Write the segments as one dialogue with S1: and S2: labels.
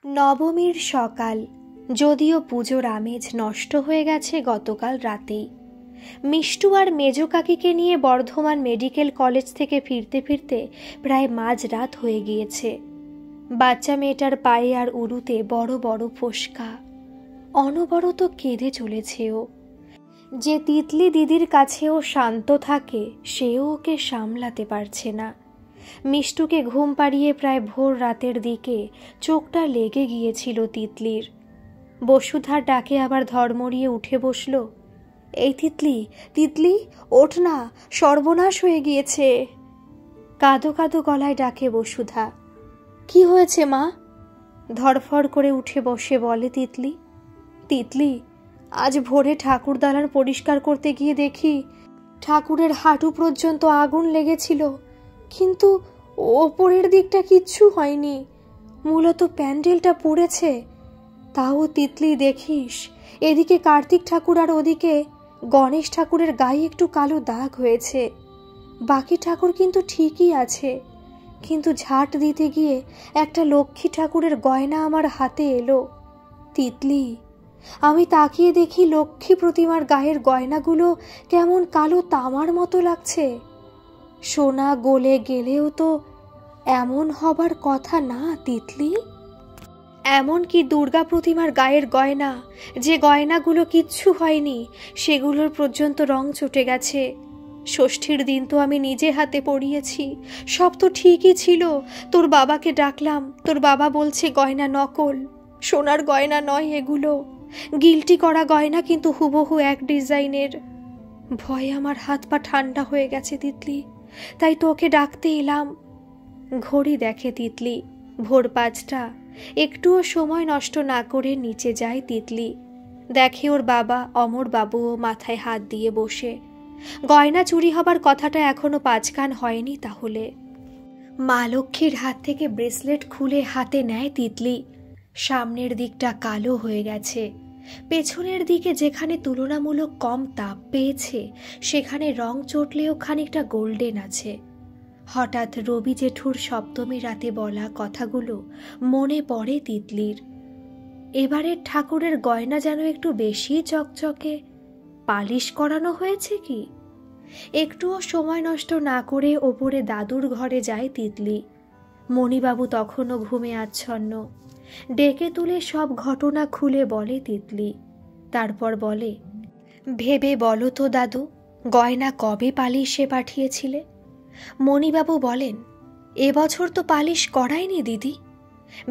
S1: নবমীর সকাল, যদিও পুজোর আমেজ নষ্ট হয়ে গেছে গতকাল রাতেই। মিষ্টু আর মেজ কাকিকে নিয়ে বর্ধমান মেডিকেল কলেজ থেকে ফিরতে ফিরতে প্রায় মাঝরাত হয়ে গিয়েছে। বাচ্চা মেয়েটার পায়ে আর উরুতে বড় বড় ফোসকা। অনবরত কেঁদে চলেছে ও। যে তিতলি দিদির কাছেও শান্ত থাকে, সেও ওকে সামলাতে পারছে না। মিষ্টুকে ঘুম পাড়িয়ে প্রায় ভোর রাতের দিকে চোখটা লেগে গিয়েছিল তিতলির। বসুধার ডাকে আবার ধড়মড়িয়ে উঠে বসল। এই তিতলি, তিতলি, ওঠ না, সর্বনাশ হয়ে গিয়েছে। কাঁদো কাঁদো গলায় ডাকে বসুধা। কি হয়েছে মা? ধড়ফড় করে উঠে বসে বলে তিতলি। তিতলি, আজ ভোরে ঠাকুর দালান পরিষ্কার করতে গিয়ে দেখি ঠাকুরের হাঁটু পর্যন্ত আগুন লেগেছিল, কিন্তু ওপরের দিকটা কিচ্ছু হয়নি, মূলত প্যান্ডেলটা পুড়েছে। তাও তিতলি দেখিস, এদিকে কার্তিক ঠাকুর আর ওদিকে গণেশ ঠাকুরের গায়ে একটু কালো দাগ হয়েছে। বাকি ঠাকুর কিন্তু ঠিকই আছে, কিন্তু ঝাঁট দিতে গিয়ে একটা লক্ষ্মী ঠাকুরের গয়না আমার হাতে এলো। তিতলি, আমি তাকিয়ে দেখি লক্ষ্মী প্রতিমার গায়ের গয়নাগুলো কেমন কালো তামার মতো লাগছে। সোনা গলে গেলেও তো এমন হবার কথা না তিতলি। এমন কি দুর্গা প্রতিমার গায়ের গয়না, যে গয়নাগুলো কিচ্ছু হয়নি, সেগুলোর পর্যন্ত রং চটে গেছে। ষষ্ঠীর দিন তো আমি নিজে হাতে পরিয়েছি, সব তো ঠিকই ছিল। তোর বাবাকে ডাকলাম, তোর বাবা বলছে গয়না নকল, সোনার গয়না নয় এগুলো, গিল্টি করা গয়না, কিন্তু হুবহু এক ডিজাইনের। ভয়ে আমার হাত পা ঠান্ডা হয়ে গেছে তিতলি, তাই তোকে ডাকতে এলাম। ঘড়ি দেখে তিতলি, ভোর 5টা। একটুও সময় নষ্ট না করে নিচে যায় তিতলি। দেখে ওর বাবা অমর বাবুও মাথায় হাত দিয়ে বসে। গয়না চুরি হবার কথাটা এখনো 5 কান হয়নি তাহলে। মা লক্ষ্মীর হাত থেকে ব্রেসলেট খুলে হাতে নেয় তিতলি। সামনের দিকটা কালো হয়ে গেছে, পেছনের দিকে যেখানে তুলনামূলক কম তাপ পেয়েছে সেখানে রং চটলেও খানিকটা গোল্ডেন আছে। হঠাৎ রবি জেঠুর সপ্তমী রাতে বলা কথাগুলো মনে পড়ে তিতলির। এবারের ঠাকুরের গয়না যেন একটু বেশি চকচকে, পালিশ করানো হয়েছে কি? একটুও সময় নষ্ট না করে ওপরে দাদুর ঘরে যায় তিতলি। মণিবাবু তখনও ঘুমে আচ্ছন্ন। ডেকে তুলে সব ঘটনা খুলে বলে তিতলি। তারপর বলে, ভেবে বলো তো দাদু, গয়না কবে পালিশে পাঠিয়েছিলে? মণিবাবু বলেন, এবছর তো পালিশ করায়নি দিদি।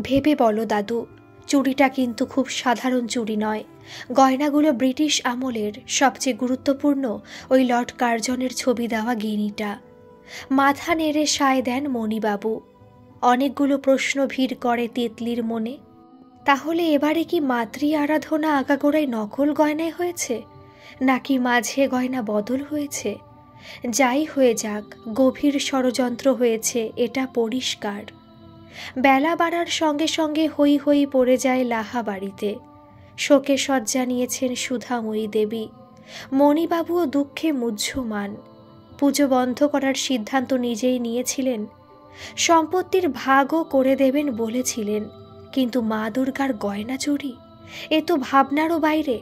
S1: ভেবে বলো দাদু, চুড়িটা কিন্তু খুব সাধারণ চুড়ি নয়। গয়নাগুলো ব্রিটিশ আমলের, সবচেয়ে গুরুত্বপূর্ণ ওই লর্ড কার্জনের ছবি দেওয়া গিনিটা। মাথা নেড়ে সায় দেন মণিবাবু। অনেকগুলো প্রশ্ন ভিড় করে তিতলির মনে। তাহলে এবারে কি মাতৃ আরাধনা আগাগোড়ায় নকল গয়নায় হয়েছে, নাকি মাঝে গয়না বদল হয়েছে? যাই হয়ে যাক, গভীর ষড়যন্ত্র হয়েছে, এটা পরিষ্কার। বেলা বাড়ার সঙ্গে সঙ্গে হই হই পড়ে যায় লাহা বাড়িতে। শোকে শয্যা নিয়েছেন সুধাময়ী দেবী। মণিবাবুও দুঃখে মুহ্যমান। পুজো বন্ধ করার সিদ্ধান্ত নিজেই নিয়েছিলেন। সম্পত্তির ভাগও করে দেবেন বলেছিলেন, কিন্তু মা দুর্গার গয়না চুরি, এ তো ভাবনারও বাইরে।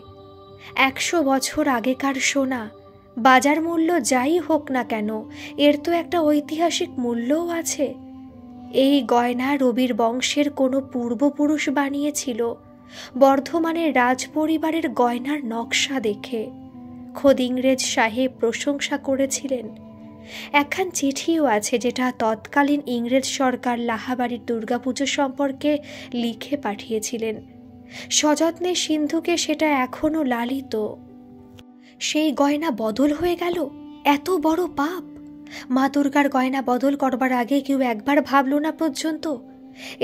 S1: 100 বছর আগেকার সোনা, বাজার মূল্য যাই হোক না কেন, এর তো একটা ঐতিহাসিক মূল্যও আছে। এই গয়না রবির বংশের কোনো পূর্বপুরুষ বানিয়েছিল, বর্ধমানের রাজ পরিবারের গয়নার নকশা দেখে। খোদ ইংরেজ সাহেব প্রশংসা করেছিলেন। একখান চিঠিও আছে, যেটা তৎকালীন ইংরেজ সরকার লাহাবাড়ির দুর্গাপুজো সম্পর্কে লিখে পাঠিয়েছিলেন। সযত্নে সিন্ধুকে সেটা এখনো লালিত। সেই গয়না বদল হয়ে গেল, এত বড় পাপ! মা দুর্গার গয়না বদল করবার আগে কেউ একবার ভাবল না পর্যন্ত?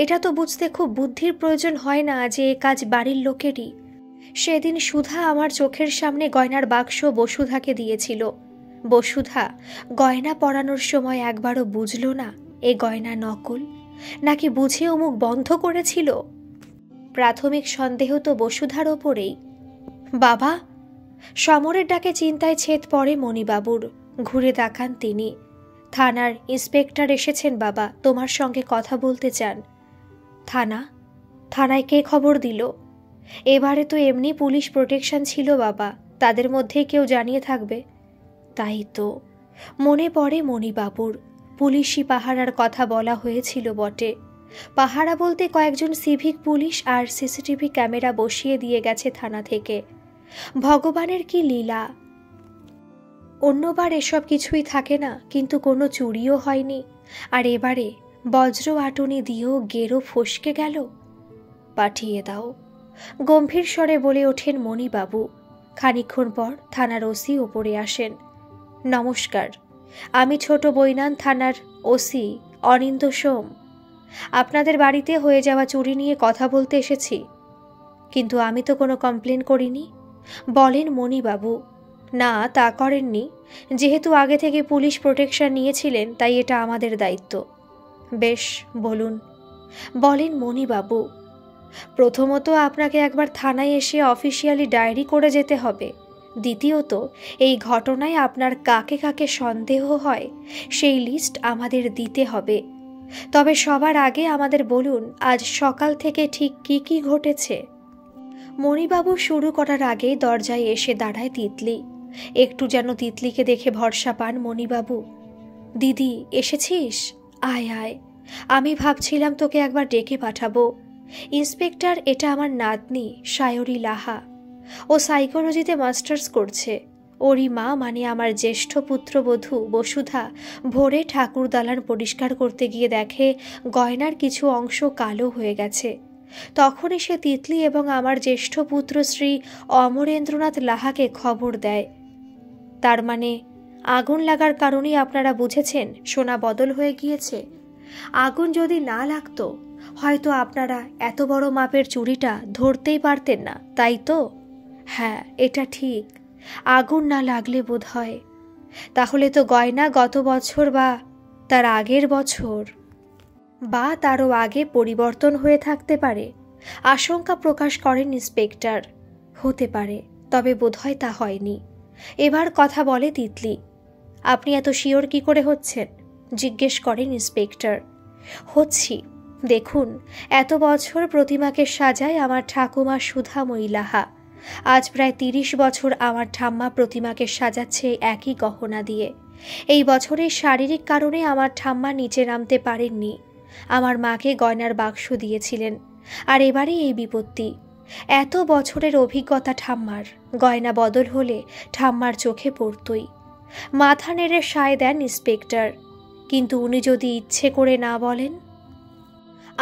S1: এটা তো বুঝতে খুব বুদ্ধির প্রয়োজন হয় না যে এ কাজ বাড়ির লোকেরই। সেদিন সুধা আমার চোখের সামনে গয়নার বাক্স বসুধাকে দিয়েছিল। বসুধা গয়না পরানোর সময় একবারও বুঝল না এ গয়না নকল, নাকি বুঝেও মুখ বন্ধ করেছিল? প্রাথমিক সন্দেহ তো বসুধার ওপরেই। বাবা! সমরের ডাকে চিন্তায় ছেদ পড়ে মণিবাবুর। ঘুরে তাকান তিনি। থানার ইন্সপেক্টর এসেছেন বাবা, তোমার সঙ্গে কথা বলতে চান। থানা? থানায় কে খবর দিল? এবারে তো এমনি পুলিশ প্রোটেকশন ছিল বাবা, তাদের মধ্যে কেউ জানিয়ে থাকবে। তাই তো মনে পড়ে মণিবাবুর পুলিশি পাহারার কথা বলা হয়েছিল বটে। পাহারা বলতে কয়েকজন সিভিক পুলিশ আর সিসিটিভি ক্যামেরা বসিয়ে দিয়ে গেছে থানা থেকে। ভগবানের কি লীলা! অন্যবার এসব কিছুই থাকে না, কিন্তু কোনো চুরিও হয়নি, আর এবারে বজ্র আটুনি দিয়েও গেরো ফসকে গেল। পাঠিয়ে দাও, গম্ভীর স্বরে বলে ওঠেন মণিবাবু। খানিকক্ষণ পর থানার ওসি ওপরে আসেন। নমস্কার, আমি ছোট বৈনান থানার ওসি অনিন্দ সোম। আপনাদের বাড়িতে হয়ে যাওয়া চুরি নিয়ে কথা বলতে এসেছি। কিন্তু আমি তো কোনো কমপ্লেন করিনি, বলেন মণিবাবু। না, তা করেননি। যেহেতু আগে থেকে পুলিশ প্রোটেকশন নিয়েছিলেন, তাই এটা আমাদের দায়িত্ব। বেশ, বলুন, বলেন মণিবাবু। প্রথমত আপনাকে একবার থানায় এসে অফিসিয়ালি ডায়েরি করে যেতে হবে। দ্বিতীয়ত, এই ঘটনায় আপনার কাকে কাকে সন্দেহ হয় সেই লিস্ট আমাদের দিতে হবে। তবে সবার আগে আমাদের বলুন, আজ সকাল থেকে ঠিক কি কি ঘটেছে। মণিবাবু শুরু করার আগে দরজায় এসে দাঁড়ায় তিতলি। একটু যেন তিতলিকে দেখে ভরসা পান মণিবাবু। দিদি, এসেছিস? আয় আয়, আমি ভাবছিলাম তোকে একবার ডেকে পাঠাবো। ইন্সপেক্টর, এটা আমার নাতনি সায়রী লাহা। ও সাইকোলজিতে মাস্টার্স করছে। ওরই মা মানে আমার জ্যেষ্ঠ পুত্রবধূ বসুধা ভোরে ঠাকুর দালান পরিষ্কার করতে গিয়ে দেখে গয়নার কিছু অংশ কালো হয়ে গেছে। তখনই সে তিতলি এবং আমার জ্যেষ্ঠ পুত্র শ্রী অমরেন্দ্রনাথ লাহাকে খবর দেয়। তার মানে আগুন লাগার কারণেই আপনারা বুঝেছেন সোনা বদল হয়ে গিয়েছে। আগুন যদি না লাগতো, হয়তো আপনারা এত বড় মাপের চুরিটা ধরতেই পারতেন না, তাই তো? হ্যাঁ, এটা ঠিক। আগুন না লাগলে বোধ হয়। তাহলে তো গয়না গত বছর বা তার আগের বছর বা তারও আগে পরিবর্তন হয়ে থাকতে পারে, আশঙ্কা প্রকাশ করেন ইন্সপেক্টর। হতে পারে, তবে বোধহয় তা হয়নি। এবার কথা বলে তিতলি। আপনি এত শিওর কি করে হচ্ছেন? জিজ্ঞেস করেন ইন্সপেক্টর। হচ্ছি, দেখুন, এত বছর প্রতিমাকে সাজায় আমার ঠাকুমা সুধাময়ী লাহা। আজ প্রায় 30 বছর আমার ঠাম্মা প্রতিমাকে সাজাচ্ছে একই গহনা দিয়ে। এই বছরের শারীরিক কারণে আমার ঠাম্মা নিচে নামতে পারেননি। আমার মাকে গয়নার বাক্স দিয়েছিলেন, আর এবারে এই বিপত্তি। এত বছরের অভিজ্ঞতা ঠাম্মার, গয়না বদল হলে ঠাম্মার চোখে পড়তই। মাথা নেড়ে সায় দেন ইন্সপেক্টর। কিন্তু উনি যদি ইচ্ছে করে না বলেন?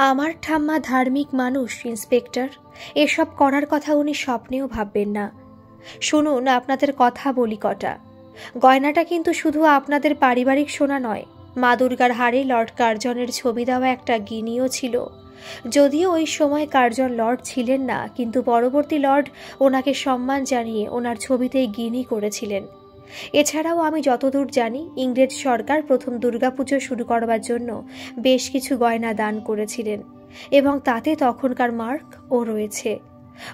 S1: আমার ঠাম্মা ধার্মিক মানুষ ইন্সপেক্টর, এসব করার কথা উনি স্বপ্নেও ভাববেন না। শুনুন, আপনাদের কথা বলি কটা। গয়নাটা কিন্তু শুধু আপনাদের পারিবারিক সোনা নয়। মা দুর্গার হাড়ে লর্ড কার্জনের ছবি দেওয়া একটা গিনিও ছিল। যদিও ওই সময় কার্জন লর্ড ছিলেন না, কিন্তু পরবর্তী লর্ড ওনাকে সম্মান জানিয়ে ওনার ছবিতেই গিনি করেছিলেন। এছাড়াও আমি যতদূর জানি, ইংরেজ সরকার প্রথম দুর্গাপুজো শুরু করবার জন্য বেশ কিছু গয়না দান করেছিলেন, এবং তাতে তখনকার মার্কও রয়েছে।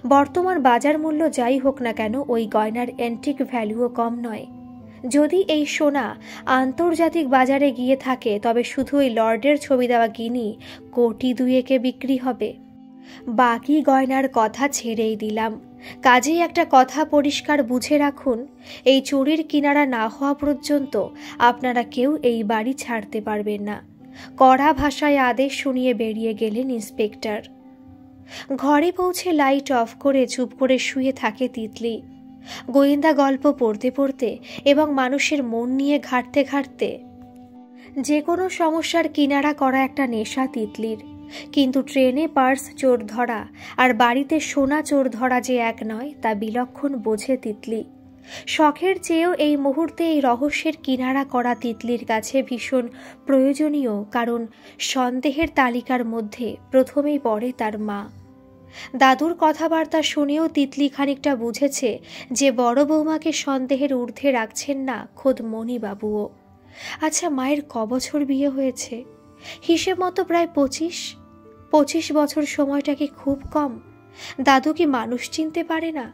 S1: বর্তমান বাজার মূল্য যাই হোক না কেন, ওই গয়নার অ্যান্টিক ভ্যালুও কম নয়। যদি এই সোনা আন্তর্জাতিক বাজারে গিয়ে থাকে, তবে শুধু ওই লর্ডের ছবি দেওয়া গিনি কোটি দুয়েকে বিক্রি হবে। বাকি গয়নার কথা ছেড়েই দিলাম। কাজেই একটা কথা পরিষ্কার বুঝে রাখুন, এই চুরির কিনারা না হওয়া পর্যন্ত আপনারা কেউ এই বাড়ি ছাড়তে পারবেন না। কড়া ভাষায় আদেশ শুনিয়ে বেরিয়ে গেলেন ইন্সপেক্টর। ঘরে পৌঁছে লাইট অফ করে চুপ করে শুয়ে থাকে তিতলি। গোয়েন্দা গল্প পড়তে পড়তে এবং মানুষের মন নিয়ে ঘাঁটতে ঘাঁটতে যে কোনো সমস্যার কিনারা করা একটা নেশা তিতলির। কিন্তু ট্রেনে পার্স চোর ধরা আর বাড়িতে সোনা চোর ধরা যে এক নয়, তা বিলক্ষণ বোঝে তিতলি। শখের চেয়েও এই মুহূর্তে এই রহস্যের কিনারা করা তিতলির কাছে ভীষণ প্রয়োজনীয়, কারণ সন্দেহের তালিকার মধ্যে প্রথমেই পড়ে তার মা। দাদুর কথাবার্তা শুনেও তিতলি খানিকটা বুঝেছে যে বড় বৌমাকে সন্দেহের ঊর্ধ্বে রাখছেন না খোদ মণিবাবুও। আচ্ছা, মায়ের কবছর বিয়ে হয়েছে? হিসেব মতো প্রায় 25 বছর। সময়টা কি খুব কম? দাদু কি মানুষ চিনতে পারে না,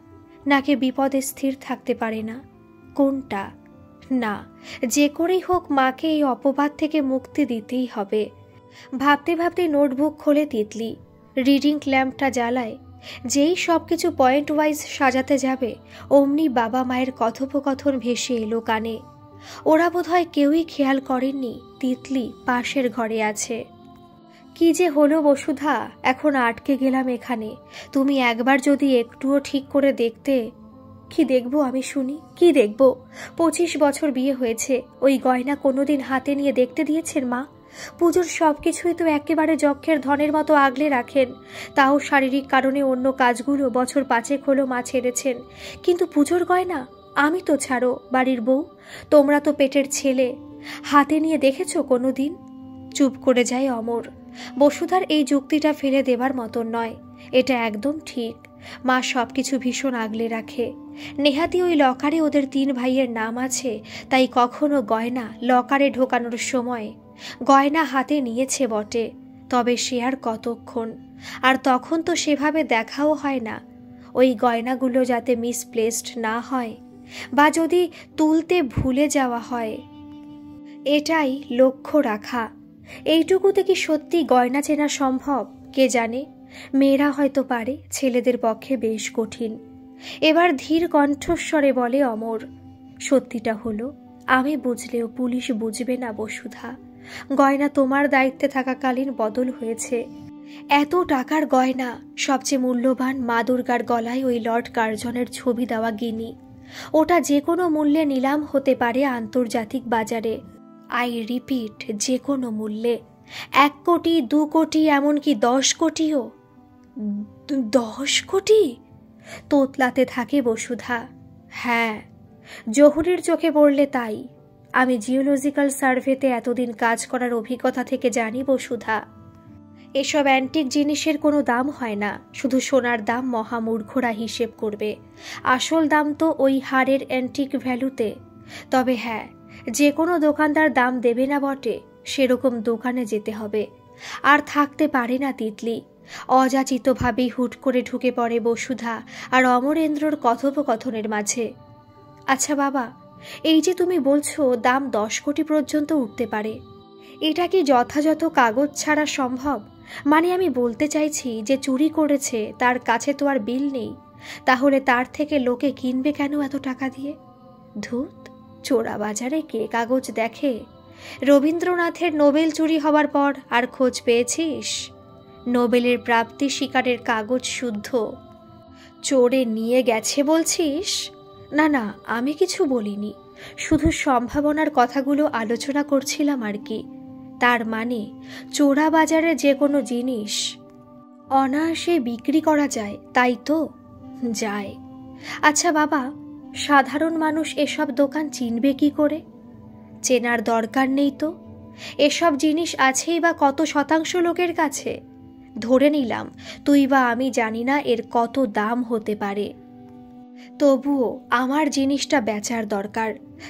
S1: নাকি বিপদে স্থির থাকতে পারে না? কোনটা? না, যে করেই হোক মাকে এই অপবাদ থেকে মুক্তি দিতেই হবে। ভাবতে ভাবতে নোটবুক খোলে তিতলি। রিডিং ল্যাম্পটা জ্বালায়। যেই সব কিছু পয়েন্ট ওয়াইজ সাজাতে যাবে অমনি বাবা মায়ের কথোপকথন ভেসে এলো কানে। ওরা বোধহয় কেউই খেয়াল করেননি তিতলি পাশের ঘরে আছে। কি যে হলো বসুধা, এখন আটকে গেলাম এখানে। তুমি একবার যদি একটুও ঠিক করে দেখতে। কি দেখবো আমি শুনি, কি দেখব? 25 বছর বিয়ে হয়েছে, ওই গয়না কোনোদিন হাতে নিয়ে দেখতে দিয়েছেন মা? পুজোর সব কিছুই তো একেবারে যক্ষের ধনের মতো আগলে রাখেন, তাও শারীরিক কারণে অন্য কাজগুলো বছর 5 হলো মা ছেড়েছেন, কিন্তু পুজোর গয়না আমি তো ছাড়ো বাড়ির বউ, তোমরা তো পেটের ছেলে, হাতে নিয়ে দেখেছো কোনোদিন? চুপ করে যায় অমর। বসুধার এই যুক্তিটা ফেলে দেবার মতন নয়, এটা একদম ঠিক। মা সবকিছু ভীষণ আগলে রাখে। নেহাতি ওই লকারে ওদের 3 ভাইয়ের নাম আছে, তাই কখনো গয়না লকারে ঢোকানোর সময় গয়না হাতে নিয়েছে বটে, তবে সে আর কতক্ষণ, আর তখন তো সেভাবে দেখাও হয় না ওই গয়নাগুলো যাতে মিসপ্লেসড না হয়, বা যদি তুলতে ভুলে যাওয়া হয়। এটাই লক্ষ্য রাখা। এইটুকুতে কি সত্যি গয়না চেনা সম্ভব? কে জানে, মেয়েরা হয়তো পারে, ছেলেদের পক্ষে বেশ কঠিন। এবার ধীর কণ্ঠস্বরে বলে অমর, সত্যিটা হলো আমি বুঝলেও পুলিশ বুঝবে না বসুধা। গয়না তোমার দায়িত্বে থাকাকালীন বদল হয়েছে। এত টাকার গয়না, সবচেয়ে মূল্যবান মা দুর্গার গলায় ওই লর্ড কার্জনের ছবি দেওয়া গিনি, ওটা যে কোনো মূল্যে নিলাম হতে পারে আন্তর্জাতিক বাজারে। আই রিপিট, যে কোনো মূল্যে। 1 কোটি, 2 কোটি, এমনকি 10 কোটিও। 10 কোটি? তোতলাতে থাকে বসুধা। হ্যাঁ, জহুরির চোখে পড়লে তাই। আমি জিওলজিক্যাল সার্ভেতে এতদিন কাজ করার অভিজ্ঞতা থেকে জানি বসুধা, এসব অ্যান্টিক জিনিসের কোনো দাম হয় না, শুধু সোনার দাম মহামূর্খরা হিসেব করবে, আসল দাম তো ওই হারের অ্যান্টিক ভ্যালুতে। তবে হ্যাঁ, যে কোনো দোকানদার দাম দেবে না বটে, সেরকম দোকানে যেতে হবে। আর থাকতে পারে না তিতলি। অযাচিতভাবেই হুট করে ঢুকে পড়ে বসুধা আর অমরেন্দ্রর কথোপকথনের মাঝে। আচ্ছা বাবা, এই যে তুমি বলছো দাম 10 কোটি পর্যন্ত উঠতে পারে, এটা কি যথাযথ কাগজ ছাড়া সম্ভব? মানে আমি বলতে চাইছি, যে চুরি করেছে তার কাছে তো আর বিল নেই, তাহলে তার থেকে লোকে কিনবে কেন এত টাকা দিয়ে? ধুত, চোরা বাজারে কে কাগজ দেখে? রবীন্দ্রনাথের নোবেল চুরি হবার পর আর খোঁজ পেয়েছিস? নোবেলের প্রাপ্তি স্বীকারের কাগজ শুদ্ধ। চোরে নিয়ে গেছে বলছিস? না না, আমি কিছু বলিনি, শুধু সম্ভাবনার কথাগুলো আলোচনা করছিলাম আর কি। তার মানে চোরা বাজারে যে কোনো জিনিস অনায়াসে বিক্রি করা যায়, তাই তো? যায়। আচ্ছা বাবা, সাধারণ মানুষ এসব দোকান চিনবে কি করে? চেনার দরকার নেই তো, এসব জিনিস আছেই বা কত শতাংশ লোকের কাছে। ধরে নিলাম তুই বা আমি জানি না এর কত দাম হতে পারে, তবুও আমার জিনিসটা বেচার দরকার।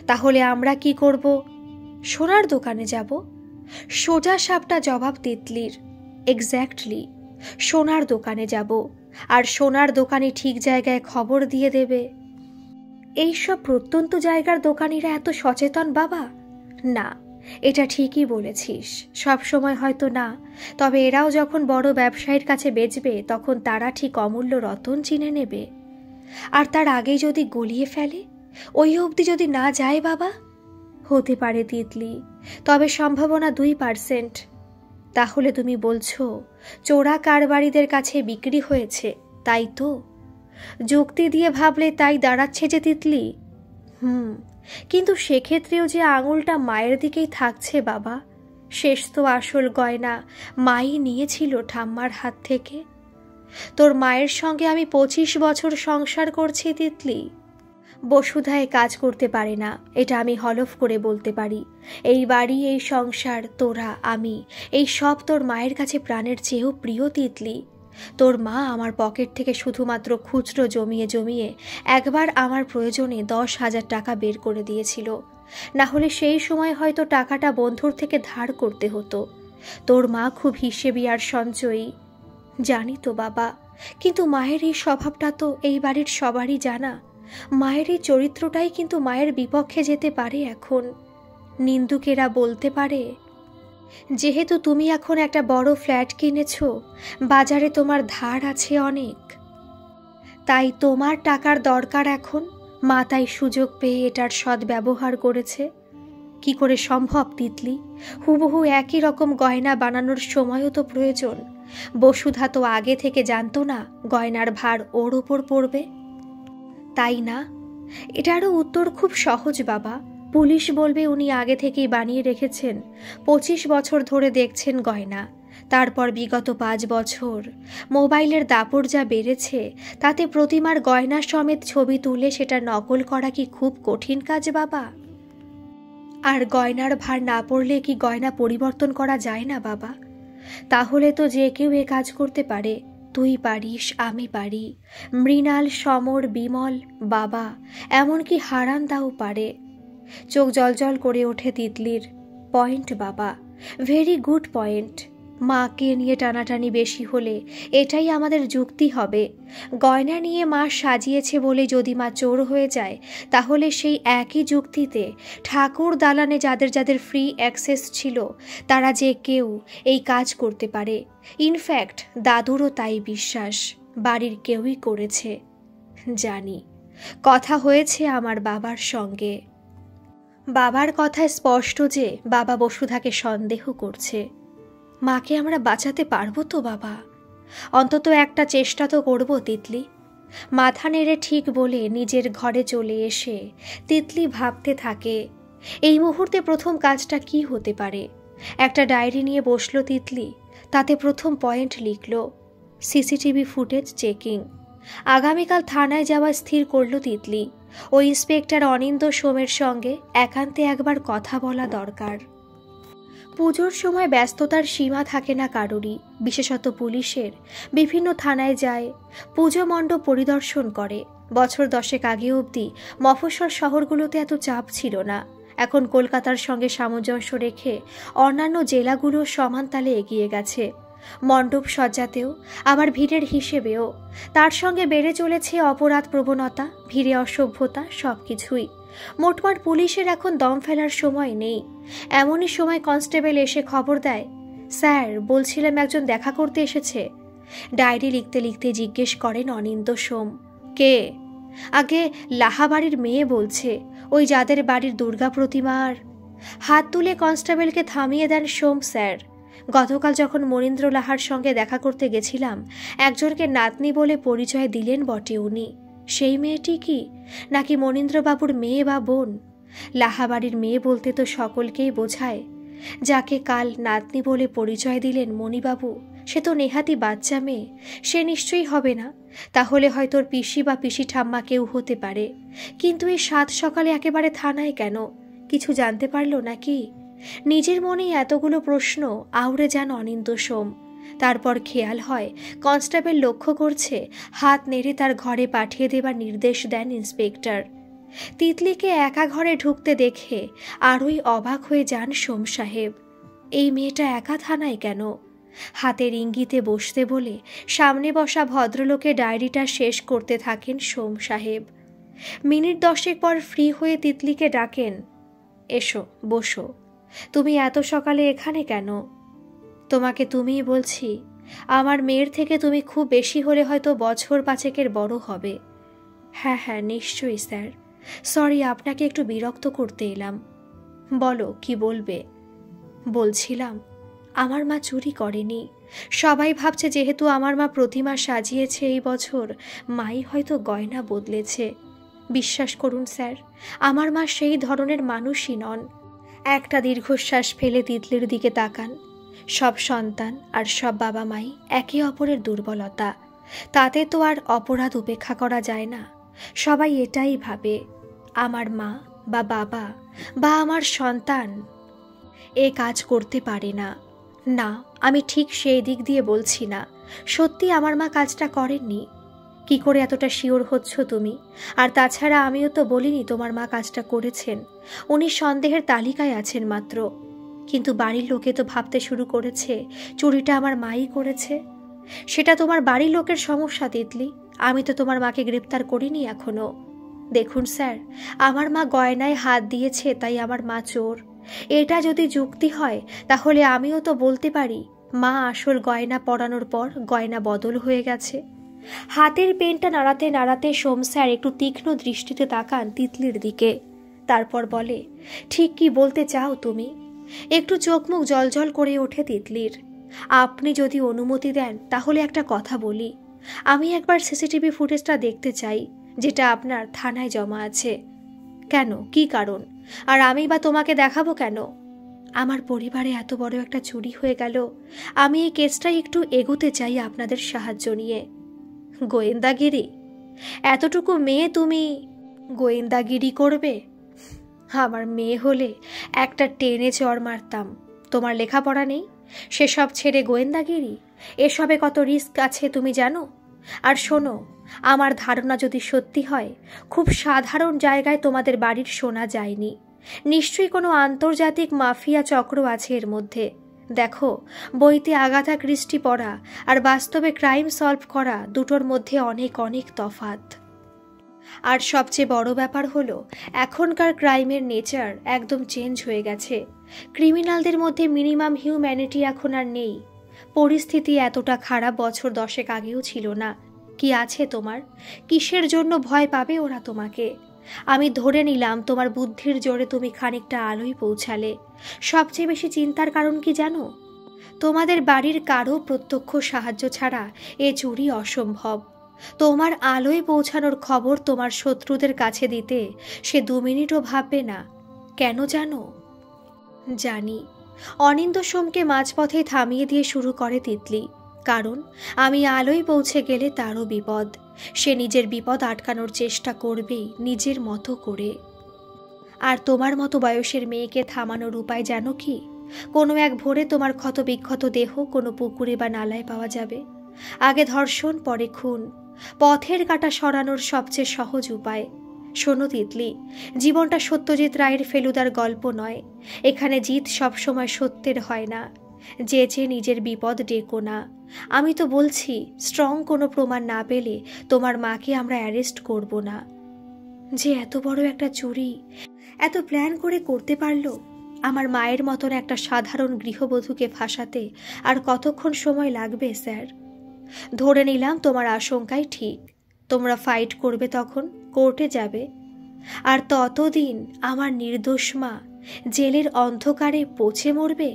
S1: তাহলে আমরা কি করব? সোনার দোকানে যাব। সোজা সাপটা জবাব তিতলির। এক্স্যাক্টলি, সোনার দোকানে যাব, আর সোনার দোকানে ঠিক জায়গায় খবর দিয়ে দেবে। এইসব প্রত্যন্ত জায়গার দোকানিরা এত সচেতন বাবা? না, এটা ঠিকই বলেছিস, সব সময় হয়তো না, তবে এরাও যখন বড় ব্যবসায়ীর কাছে বেচবে তখন তারা ঠিক অমূল্য রতন চিনে নেবে। আর তার আগেই যদি গলিয়ে ফেলে, ওই অবধি যদি না যায় বাবা? হতে পারে তিতলি, তবে সম্ভাবনা 2%। তাহলে তুমি বলছো চোরা কারবারিদের কাছে বিক্রি হয়েছে, তাই তো? যুক্তি দিয়ে ভাবলে তাই দাঁড়াচ্ছে যে তিতলি। কিন্তু সেক্ষেত্রেও যে আঙুলটা মায়ের দিকেই থাকছে বাবা। শেষ তো আসল গয়না মাই নিয়েছিল ঠাম্মার হাত থেকে। তোর মায়ের সঙ্গে আমি 25 বছর সংসার করছি তিতলি। বসুধায় কাজ করতে পারে না, এটা আমি হলফ করে বলতে পারি। এই বাড়ি, এই সংসার, তোরা, আমি, এই সব তোর মায়ের কাছে প্রাণের চেয়েও প্রিয় তিতলি। তোর মা আমার পকেট থেকে শুধুমাত্র খুচরো জমিয়ে জমিয়ে একবার আমার প্রয়োজনে 10,000 টাকা বের করে দিয়েছিল, না হলে সেই সময় হয়তো টাকাটা বন্ধুর থেকে ধার করতে হতো। তোর মা খুব হিসেবি আর সঞ্চয়ী, জানি তো বাবা, কিন্তু মায়ের এই স্বভাবটা তো এই বাড়ির সবারই জানা। মায়ের এই চরিত্রটাই কিন্তু মায়ের বিপক্ষে যেতে পারে এখন। নিন্দুকেরা বলতে পারে, যেহেতু তুমি এখন একটা বড় ফ্ল্যাট কিনেছ, বাজারে তোমার ধার আছে অনেক, তাই তোমার টাকার দরকার এখন। মা তাই সুযোগ পেয়ে এটার সদ্ব্যবহার করেছে। কি করে সম্ভব তিতলি? হুবহু একই রকম গয়না বানানোর সময়ও তো প্রয়োজন। বসুধা তো আগে থেকে জানতো না গয়নার ভার ওর ওপর পড়বে, তাই না? এটারও উত্তর খুব সহজ বাবা। পুলিশ বলবে উনি আগে থেকেই বানিয়ে রেখেছেন, 25 বছর ধরে দেখছেন গয়না। তারপর বিগত 5 বছর মোবাইলের দাপট যা বেড়েছে, তাতে প্রতিমার গয়না সমেত ছবি তুলে সেটা নকল করা কি খুব কঠিন কাজ বাবা? আর গয়নার ভার না পড়লে কি গয়না পরিবর্তন করা যায় না বাবা? তাহলে তো যে কেউ এ কাজ করতে পারে। তুই পারিস, আমি পারি, মৃণাল, সমর, বিমল, বাবা, এমনকি হারানদাও পারে। চোখ জলজল করে ওঠে তিতলির। পয়েন্ট বাবা, ভেরি গুড পয়েন্ট। মাকে নিয়ে টানাটানি বেশি হলে এটাই আমাদের যুক্তি হবে। গয়না নিয়ে মা সাজিয়েছে বলে যদি মা চোর হয়ে যায়, তাহলে সেই একই যুক্তিতে ঠাকুর দালানে যাদের যাদের ফ্রি অ্যাক্সেস ছিল, তারা যে কেউ এই কাজ করতে পারে। ইনফ্যাক্ট দাদুরও তাই বিশ্বাস, বাড়ির কেউই করেছে। জানি, কথা হয়েছে আমার বাবার সঙ্গে। বাবার কথায় স্পষ্ট যে বাবা বসুধাকে সন্দেহ করছে। মাকে আমরা বাঁচাতে পারবো তো বাবা? অন্তত একটা চেষ্টা তো করব তিতলি। মাথা নেড়ে ঠিক বলে নিজের ঘরে চলে এসে তিতলি ভাবতে থাকে এই মুহূর্তে প্রথম কাজটা কি হতে পারে। একটা ডায়েরি নিয়ে বসলো তিতলি, তাতে প্রথম পয়েন্ট লিখল সিসিটিভি ফুটেজ চেকিং। আগামীকাল থানায় যাওয়া স্থির করল তিতলি। ওই ইন্সপেক্টর অনিন্দ সোমের সঙ্গে একান্তে একবার কথা বলা দরকার। পুজোর সময় ব্যস্ততার সীমা থাকে না কারোরই, বিশেষত পুলিশের। বিভিন্ন থানায় যায়, পুজো মণ্ডপ পরিদর্শন করে। বছর 10 আগে অবধি মফস্বল শহরগুলোতে এত চাপ ছিল না। এখন কলকাতার সঙ্গে সামঞ্জস্য রেখে অন্যান্য জেলাগুলো সমান তালে এগিয়ে গেছে, মণ্ডপ সজ্জাতেও, আবার ভিড়ের হিসেবেও। তার সঙ্গে বেড়ে চলেছে অপরাধ প্রবণতা, ভিড়ে অসভ্যতা, সবকিছুই। মোটমাট পুলিশের এখন দম ফেলার সময় নেই। এমনই সময় কনস্টেবল এসে খবর দেয়, স্যার বলছিলাম একজন দেখা করতে এসেছে। ডায়েরি লিখতে লিখতে জিজ্ঞেস করেন অনিন্দ সোম, কে? আগে লাহাবাড়ির মেয়ে বলছে, ওই যাদের বাড়ির দুর্গা প্রতিমার। হাত তুলে কনস্টেবলকে থামিয়ে দেন সোম স্যার। গতকাল যখন মনীন্দ্র লাহার সঙ্গে দেখা করতে গেছিলাম, একজনকে নাতনি বলে পরিচয় দিলেন বটে উনি। সেই মেয়েটি কি, নাকি মনীন্দ্রবাবুর মেয়ে বা বোন? লাহাবাড়ির মেয়ে বলতে তো সকলকেই বোঝায়। যাকে কাল নাতনি বলে পরিচয় দিলেন মণিবাবু, সে তো নেহাতি বাচ্চা মেয়ে, সে নিশ্চয়ই হবে না। তাহলে হয়তো ওর পিসি বা পিসি ঠাম্মা কেউ হতে পারে। কিন্তু এই 7 সকালে একেবারে থানায় কেন? কিছু জানতে পারলো নাকি? নিজের মনেই এতগুলো প্রশ্ন আউড়ে যান অনিন্দ সোম। তারপর খেয়াল হয় কনস্টেবল লক্ষ্য করছে, হাত নেড়ে তার ঘরে পাঠিয়ে দেবার নির্দেশ দেন ইন্সপেক্টর। তিতলিকে একা ঘরে ঢুকতে দেখে আরোই অবাক হয়ে যান সোম সাহেব। এই মেয়েটা একা থানায় কেন? হাতের ইঙ্গিতে বসতে বলে সামনে বসা ভদ্রলোকে ডায়েরিটা শেষ করতে থাকেন সোম সাহেব। মিনিট 10 পর ফ্রি হয়ে তিতলিকে ডাকেন, এসো বসো। তুমি এত সকালে এখানে কেন? তোমাকে তুমিই বলছি। আমার মেয়ের থেকে তুমি খুব বেশি হলে হয়তো বছর 5 বড় হবে। হ্যাঁ হ্যাঁ নিশ্চয়ই স্যার, সরি আপনাকে একটু বিরক্ত করতে এলাম। বলো কি বলবে? বলছিলাম আমার মা চুরি করেনি। সবাই ভাবছে যেহেতু আমার মা প্রতিমা সাজিয়েছে এই বছর, মাই হয়তো গয়না বদলেছে। বিশ্বাস করুন স্যার, আমার মা সেই ধরনের মানুষই নন। একটা দীর্ঘশ্বাস ফেলে তিতলির দিকে তাকান। সব সন্তান আর সব বাবা মাই একে অপরের দুর্বলতা, তাতে তো আর অপরাধ উপেক্ষা করা যায় না। সবাই এটাই ভাবে, আমার মা বা বাবা বা আমার সন্তান এ কাজ করতে পারে না। না, আমি ঠিক সেই দিক দিয়ে বলছি না। সত্যি আমার মা কাজটা করেননি। কি করে এতটা শিওর হচ্ছ তুমি? আর তাছাড়া আমিও তো বলিনি তোমার মা কাজটা করেছেন। উনি সন্দেহের তালিকায় আছেন মাত্র। কিন্তু বাড়ির লোকে তো ভাবতে শুরু করেছে চুরিটা আমার মাই করেছে। সেটা তোমার বাড়ির লোকের সমস্যা তিতলি। আমি তো তোমার মাকে গ্রেপ্তার করিনি এখনো। দেখুন স্যার, আমার মা গয়নায় হাত দিয়েছে তাই আমার মা চোর, এটা যদি যুক্তি হয় তাহলে আমিও তো বলতে পারি মা আসল গয়না পরানোর পর গয়না বদল হয়ে গেছে। হাতের পেনটা নাড়াতে নাড়াতে সোম স্যার একটু তীক্ষ্ণ দৃষ্টিতে তাকান তিতলির দিকে। তারপর বলে, ঠিক কি বলতে চাও তুমি? একটু চোখ মুখ জলজল করে ওঠে তিতলির। আপনি যদি অনুমতি দেন তাহলে একটা কথা বলি। আমি একবার সিসিটিভি ফুটেজটা দেখতে চাই, যেটা আপনার থানায় জমা আছে। কেন, কি কারণ? আর আমি বা তোমাকে দেখাবো কেন? আমার পরিবারে এত বড় একটা চুরি হয়ে গেল, আমি এই কেসটাই একটু এগোতে চাই আপনাদের সাহায্য নিয়ে। গোয়েন্দাগিরি? এতটুকু মেয়ে তুমি গোয়েন্দাগিরি করবে? আমার মেয়ে হলে একটা টেনে চড় মারতাম। তোমার লেখাপড়া নেই, সেসব ছেড়ে গোয়েন্দাগিরি? এসবে কত রিস্ক আছে তুমি জানো? আর শোনো, আমার ধারণা যদি সত্যি হয়, খুব সাধারণ জায়গায় তোমাদের বাড়ির শোনা যায়নি। নিশ্চয়ই কোনো আন্তর্জাতিক মাফিয়া চক্র আছে এর মধ্যে। দেখো, বইতে আগাথা ক্রিস্টি পড়া আর বাস্তবে ক্রাইম সলভ করা দুটোর মধ্যে অনেক অনেক তফাৎ। আর সবচেয়ে বড় ব্যাপার হলো, এখনকার ক্রাইমের নেচার একদম চেঞ্জ হয়ে গেছে। ক্রিমিনালদের মধ্যে মিনিমাম হিউম্যানিটি এখন আর নেই। পরিস্থিতি এতটা খারাপ বছর 10 আগেও ছিল না। কি আছে তোমার? কিসের জন্য ভয় পাবে ওরা তোমাকে? আমি ধরে নিলাম তোমার বুদ্ধির জোরে তুমি খানিকটা আলোয় পৌঁছালে। সবচেয়ে বেশি চিন্তার কারণ কি জানো? তোমাদের বাড়ির কারো প্রত্যক্ষ সাহায্য ছাড়া এ চুরি অসম্ভব। তোমার আলোয় পৌঁছানোর খবর তোমার শত্রুদের কাছে দিতে সে 2 মিনিটও ভাববে না। কেন জানো? জানি। অনিন্দ সোমকে মাঝপথে থামিয়ে দিয়ে শুরু করে তিতলি, কারণ আমি আলোয় পৌঁছে গেলে তারও বিপদ। সে নিজের বিপদ আটকানোর চেষ্টা করবেই নিজের মতো করে। আর তোমার মতো বয়সের মেয়েকে থামানোর উপায় জানো কি? কোনো এক ভোরে তোমার ক্ষতবিক্ষত দেহ কোনো পুকুরে বা নালায় পাওয়া যাবে। আগে ধর্ষণ, পরে খুন। পথের কাঁটা সরানোর সবচেয়ে সহজ উপায়। শোনো তিতলি, জীবনটা সত্যজিৎ রায়ের ফেলুদার গল্প নয়। এখানে জিত সবসময় সত্যের হয় না। যে নিজের বিপদ ডেকো না। আমি তো বলছি, স্ট্রং কোনো প্রমাণ না পেলে তোমার মাকে আমরা অ্যারেস্ট করব না। যে এত বড় একটা চুরি এত প্ল্যান করে করতে পারলো, আমার মায়ের মতন একটা সাধারণ গৃহবধূকে ফাঁসাতে আর কতক্ষণ সময় লাগবে স্যার? ধরে নিলাম তোমার আশঙ্কাই ঠিক। তোমরা ফাইট করবে, তখন কোর্টে যাবে। আর ততদিন আমার নির্দোষ মা জেলের অন্ধকারে পচে মরবে।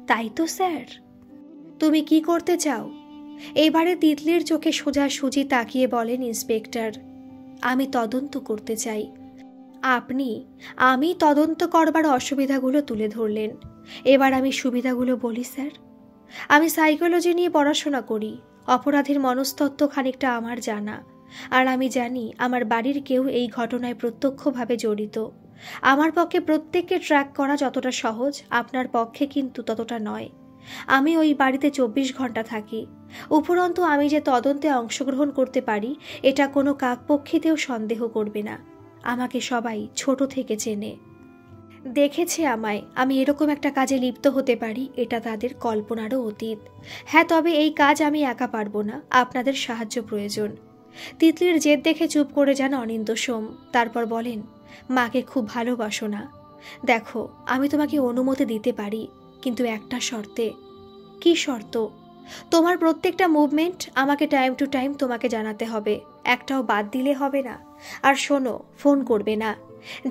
S1: তাই তো স্যার? তুমি কি করতে চাও? এবারে তিতলির চোখে সোজাসুজি তাকিয়ে বলেন ইন্সপেক্টর, আমি তদন্ত করতে চাই। আমি তদন্ত করবার অসুবিধাগুলো তুলে ধরলেন। এবার আমি সুবিধাগুলো বলি স্যার। আমি সাইকোলজি নিয়ে পড়াশোনা করি। অপরাধীর মনস্তত্ত্ব খানিকটা আমার জানা। আর আমি জানি আমার বাড়ির কেউ এই ঘটনায় প্রত্যক্ষভাবে জড়িত। আমার পক্ষে প্রত্যেককে ট্র্যাক করা যতটা সহজ, আপনার পক্ষে কিন্তু ততটা নয়। আমি ওই বাড়িতে 24 ঘন্টা থাকি। উপরন্তু আমি যে তদন্তে অংশগ্রহণ করতে পারি, এটা কোনো কাকপক্ষীতেও সন্দেহ করবে না। আমাকে সবাই ছোট থেকে চেনে, দেখেছে আমায়। আমি এরকম একটা কাজে লিপ্ত হতে পারি, এটা তাদের কল্পনারও অতীত। হ্যাঁ, তবে এই কাজ আমি একা পারবো না, আপনাদের সাহায্য প্রয়োজন। তিতলির জেদ দেখে চুপ করে যান অনিন্দ সোম। তারপর বলেন, মাকে খুব ভালোবাসো না? দেখো, আমি তোমাকে অনুমতি দিতে পারি, কিন্তু একটা শর্তে। কি শর্ত? তোমার প্রত্যেকটা মুভমেন্ট আমাকে টাইম টু টাইম তোমাকে জানাতে হবে, একটাও বাদ দিলে হবে না। আর শোনো, ফোন করবে না।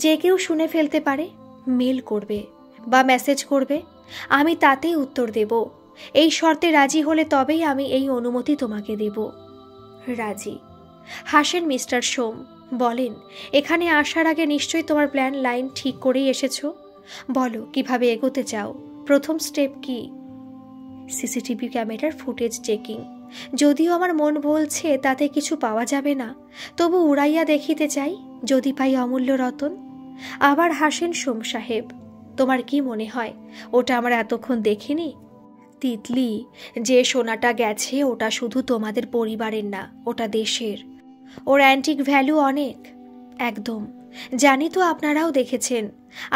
S1: যে কেউ শুনে ফেলতে পারে। মেল করবে বা মেসেজ করবে, আমি তাতেই উত্তর দেব। এই শর্তে রাজি হলে তবেই আমি এই অনুমতি তোমাকে দেব। রাজি? হাসেন মিস্টার সোম। বলেন, এখানে আসার আগে নিশ্চয়ই তোমার প্ল্যান লাইন ঠিক করেই এসেছো। বলো, কিভাবে এগোতে চাও? প্রথম স্টেপ কি? সিসিটিভি ক্যামেরার ফুটেজ চেকিং। যদিও আমার মন বলছে তাতে কিছু পাওয়া যাবে না, তবু উড়াইয়া দেখিতে চাই, যদি পাই অমূল্য রতন। আবার হাসেন সোম সাহেব। তোমার কি মনে হয় ওটা আমরা এতক্ষণ দেখিনি? তিতলি, যে সোনাটা গেছে ওটা শুধু তোমাদের পরিবারের না, ওটা দেশের। ওর অ্যান্টিক ভ্যালু অনেক। একদম জানি তো, আপনারাও দেখেছেন।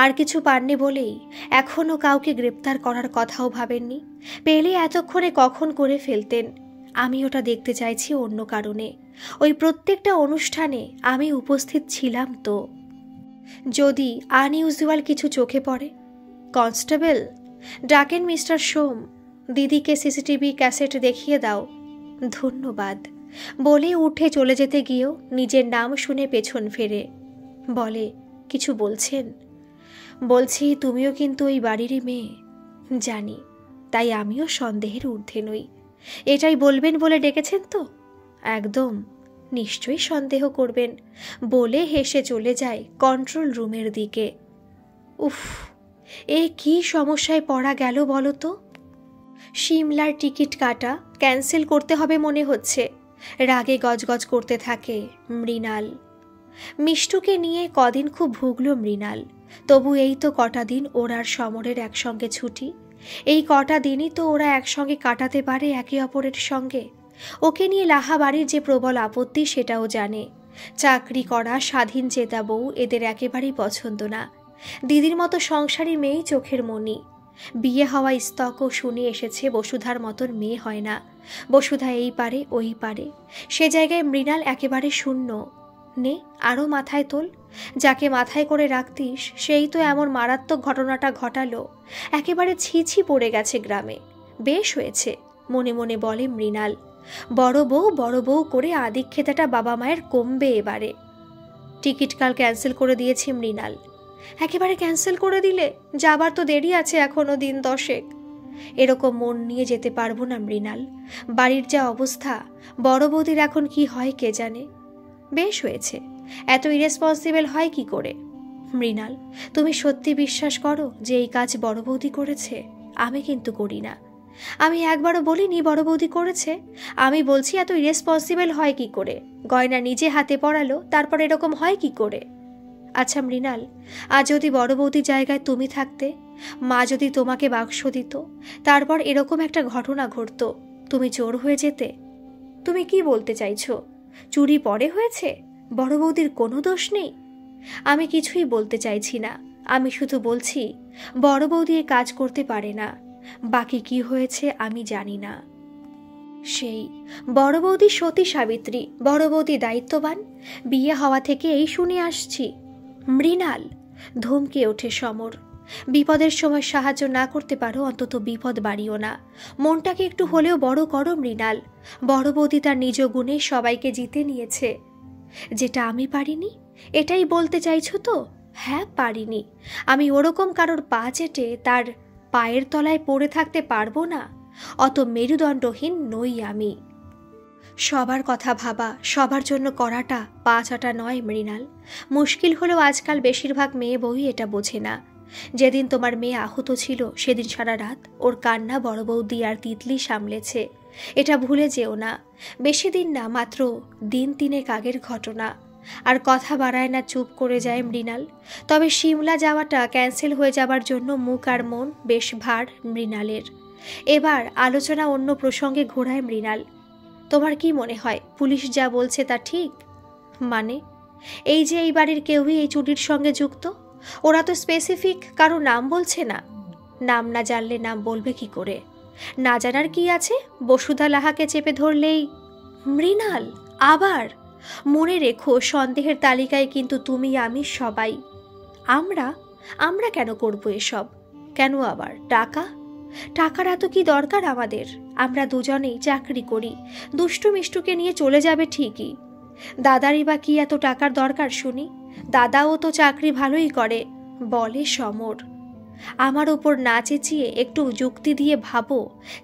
S1: আর কিছু পাননি বলেই এখনো কাউকে গ্রেপ্তার করার কথাও ভাবেননি। পেলে এতক্ষণে কখন করে ফেলতেন। আমি ওটা দেখতে চাইছি অন্য কারণে। ওই প্রত্যেকটা অনুষ্ঠানে আমি উপস্থিত ছিলাম তো। যদি আনইউজুয়াল কিছু চোখে পড়ে, কনস্টেবল, ডাকেন মিস্টার সোম, দিদিকে সিসিটিভি ক্যাসেট দেখিয়ে দাও। ধন্যবাদ বলে উঠে চলে যেতে গিয়েও নিজের নাম শুনে পেছন ফেরে বলে, কিছু বলছেন? বলছি, তুমিও কিন্তু ওই বাড়িরই মেয়ে। জানি, তাই আমিও সন্দেহের ঊর্ধ্বে নই। এটাই বলবেন বলে ডেকেছেন তো? একদম, নিশ্চয়ই সন্দেহ করবেন বলে হেসে চলে যায় কন্ট্রোল রুমের দিকে। উফ, এ কি সমস্যায় পড়া গেল বলো তো। সিমলার টিকিট কাটা ক্যান্সেল করতে হবে মনে হচ্ছে। রাগে গজগজ করতে থাকে মৃণাল। মিষ্টুকে নিয়ে কদিন খুব ভুগল মৃণাল। তবু এই তো কটা দিন ওর আর সমরের একসঙ্গে ছুটি। এই কটা দিনই তো ওরা একসঙ্গে কাটাতে পারে একে অপরের সঙ্গে। ওকে নিয়ে লাহা বাড়ির যে প্রবল আপত্তি সেটাও জানে। চাকরি করা স্বাধীন চেতা বউ এদের একেবারেই পছন্দ না। দিদির মতো সংসারী মেয়েই চোখের মণি। বিয়ে হওয়া স্তকও শুনে এসেছে বসুধার মতন মেয়ে হয় না। বসুধা এই পারে ওই পারে, সে জায়গায় মৃণাল একেবারে শূন্য। নে আরও মাথায় তোল, যাকে মাথায় করে রাখতিস সেই তো এমন মারাত্মক ঘটনাটা ঘটালো। একেবারে ছিছি পড়ে গেছে গ্রামে। বেশ হয়েছে মনে মনে বলে মৃণাল। বড় বউ করে আদিক্ষেতাটা বাবা মায়ের কমবে এবারে। টিকিট কাল ক্যান্সেল করে দিয়েছি মৃণাল। একেবারে ক্যান্সেল করে দিলে? যাবার তো দেরি আছে এখনো দিন 10। এরকম মন নিয়ে যেতে পারবো না মৃণাল। বাড়ির যা অবস্থা, বড় বৌদির এখন কি হয় কে জানে। বেশ হয়েছে, এত ইরেসপন্সিবল হয় কি করে? মৃণাল, তুমি সত্যি বিশ্বাস করো যে এই কাজ বড় বৌদি করেছে? আমি কিন্তু করি না। আমি একবারও বলিনি বড় বৌদি করেছে। আমি বলছি এত ইরেসপন্সিবল হয় কি করে? গয়না নিজে হাতে পরালো, তারপর এরকম হয় কি করে? আচ্ছা মৃণাল, আজ যদি বড় বৌদির জায়গায় তুমি থাকতে, মা যদি তোমাকে বাক্স দিত, তারপর এরকম একটা ঘটনা ঘটত, তুমি চোর হয়ে যেতে? তুমি কি বলতে চাইছো? চুরি পরে হয়েছে? বড় বৌদির কোনো দোষ নেই? আমি কিছুই বলতে চাইছি না। আমি শুধু বলছি বড় বৌদি এ কাজ করতে পারে না। বাকি কি হয়েছে আমি জানি না। সেই বড় বৌদি সতী সাবিত্রী, বড় বৌদি দায়িত্ববান, বিয়ে হওয়া থেকে এই শুনে আসছি। মৃণাল, ধমকে ওঠে সমর। বিপদের সময় সাহায্য না করতে পারো, অন্তত বিপদ বাড়িও না। মনটাকে একটু হলেও বড় করো মৃণাল। বড় বৌদি তার নিজ গুণে সবাইকে জিতে নিয়েছে। যেটা আমি পারিনি, এটাই বলতে চাইছো তো? হ্যাঁ, পারিনি। আমি ওরকম কারোর পা চেটে তার পায়ের তলায় পড়ে থাকতে পারবো না। অত মেরুদণ্ডহীন নই আমি। সবার কথা ভাবা, সবার জন্য করাটা পা চাটা নয় মৃণাল। মুশকিল হলেও আজকাল বেশিরভাগ মেয়ে বউই এটা বোঝে না। যেদিন তোমার মেয়ে আহত ছিল সেদিন সারা রাত ওর কান্না বড় বৌদি আর তিতলি সামলেছে। এটা ভুলে যেও না। বেশি দিন না, মাত্র দিন 3 আগের ঘটনা। আর কথা বাড়ায় না, চুপ করে যায় মৃণাল। তবে সিমলা যাওয়াটা ক্যান্সেল হয়ে যাবার জন্য মুখ আর মন বেশ ভার মৃণালের। এবার আলোচনা অন্য প্রসঙ্গে ঘোরায় মৃণাল। তোমার কি মনে হয় পুলিশ যা বলছে তা ঠিক? মানে এই যে এই বাড়ির কেউই এই চুরির সঙ্গে যুক্ত? ওরা তো স্পেসিফিক কারো নাম বলছে না। নাম না জানলে নাম বলবে কি করে? না জানার কি আছে? বসুধা লাহাকে চেপে ধরলেই। মৃণাল, আবার মনে রেখো, সন্দেহের তালিকায় কিন্তু তুমি আমি সবাই। আমরা কেন করবো এসব? কেন আবার টাকার এত কি দরকার আমাদের? আমরা দুজনেই চাকরি করি। দুষ্টু মিষ্টুকে নিয়ে চলে যাবে ঠিকই। দাদারই বা কি এত টাকার দরকার শুনি? দাদাও তো চাকরি ভালোই করে বলে সমর। আমার ওপর না চেঁচিয়ে একটু যুক্তি দিয়ে ভাবো।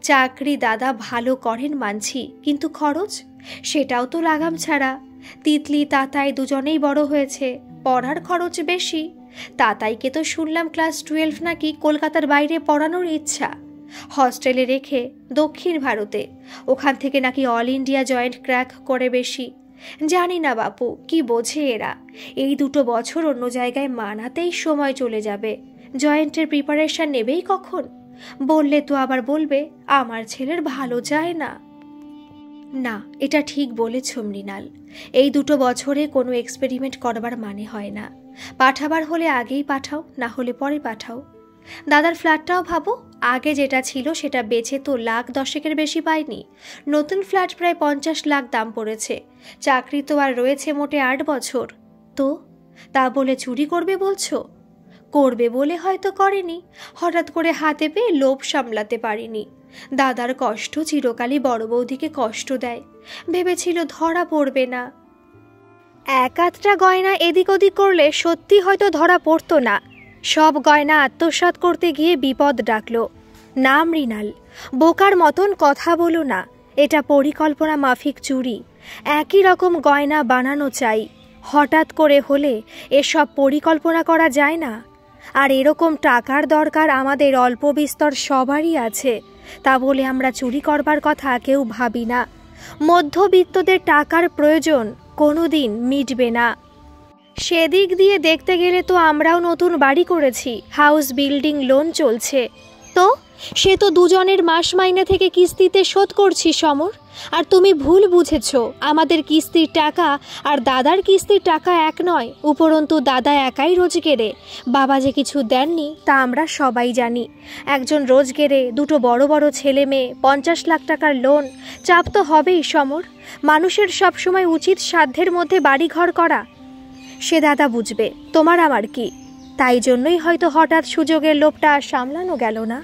S1: চাকরি দাদা ভালো করেন মানছি, কিন্তু খরচ সেটাও তো লাগাম ছাড়া। তিতলি তাতাই দুজনেই বড় হয়েছে, পড়ার খরচ বেশি। তাতাইকে তো শুনলাম ক্লাস 12 নাকি কলকাতার বাইরে পড়ানোর ইচ্ছা, হস্টেলে রেখে দক্ষিণ ভারতে। ওখান থেকে নাকি অল ইন্ডিয়া জয়েন্ট ক্র্যাক করে বেশি। জানি না বাপু, কি বোঝে এরা। এই 2 বছর অন্য জায়গায় মানাতেই সময় চলে যাবে। জয়েন্টের প্রিপারেশন নেবেই কখন? বললে তো আবার বলবে আমার ছেলের ভালো যায় না। না, এটা ঠিক বলেছ মৃণাল। এই 2 বছরে কোনো এক্সপেরিমেন্ট করবার মানে হয় না। পাঠাবার হলে আগেই পাঠাও, না হলে পরে পাঠাও। দাদার ফ্ল্যাটটাও ভাবো, আগে যেটা ছিল সেটা বেচে তো 1,10,000-এর বেশি পায়নি। নতুন ফ্ল্যাট প্রায় 50 লাখ দাম পড়েছে। চাকরি তো আর রয়েছে মোটে 8 বছর। তো তা বলে চুরি করবে বলছো? করবে বলে হয়তো করেনি, হঠাৎ করে হাতে পেয়ে লোভ সামলাতে পারিনি। দাদার কষ্ট চিরকালই বড় বৌদিকে কষ্ট দেয়, ভেবেছিল ধরা পড়বে না। এক আধটা গয়না এদিক ওদিক করলে সত্যি হয়তো ধরা পড়তো না। সব গয়না আত্মসাৎ করতে গিয়ে বিপদ ডাকলো। না মৃণাল, বোকার মতন কথা বলো না, এটা পরিকল্পনা মাফিক চুরি। একই রকম গয়না বানানো চাই, হঠাৎ করে হলে এসব পরিকল্পনা করা যায় না। আর এরকম টাকার দরকার আমাদের অল্প বিস্তর সবারই আছে, তা বলে আমরা চুরি করবার কথা কেউ ভাবি না। মধ্যবিত্তদের টাকার প্রয়োজন কোনোদিন মিটবে না। সেদিক দিয়ে দেখতে গেলে তো আমরাও নতুন বাড়ি করেছি, হাউস বিল্ডিং লোন চলছে। তো সে তো দুজনের মাস মাইনে থেকে কিস্তিতে শোধ করছি সমর। আর তুমি ভুল বুঝেছ, আমাদের কিস্তির টাকা আর দাদার কিস্তির টাকা এক নয়। উপরন্তু দাদা একাই রোজগেরে, বাবা যে কিছু দেননি তা আমরা সবাই জানি। একজন রোজগেরে, দুটো বড় বড় ছেলে মেয়ে, 50 লাখ টাকার লোন, চাপ তো হবেই সমর। মানুষের সবসময় উচিত সাধ্যের মধ্যে বাড়িঘর করা। সে দাদা বুঝবে, তোমার আমার কি? তাই জন্যই হয়তো হঠাৎ সুযোগের লোভটা সামলানো গেল না।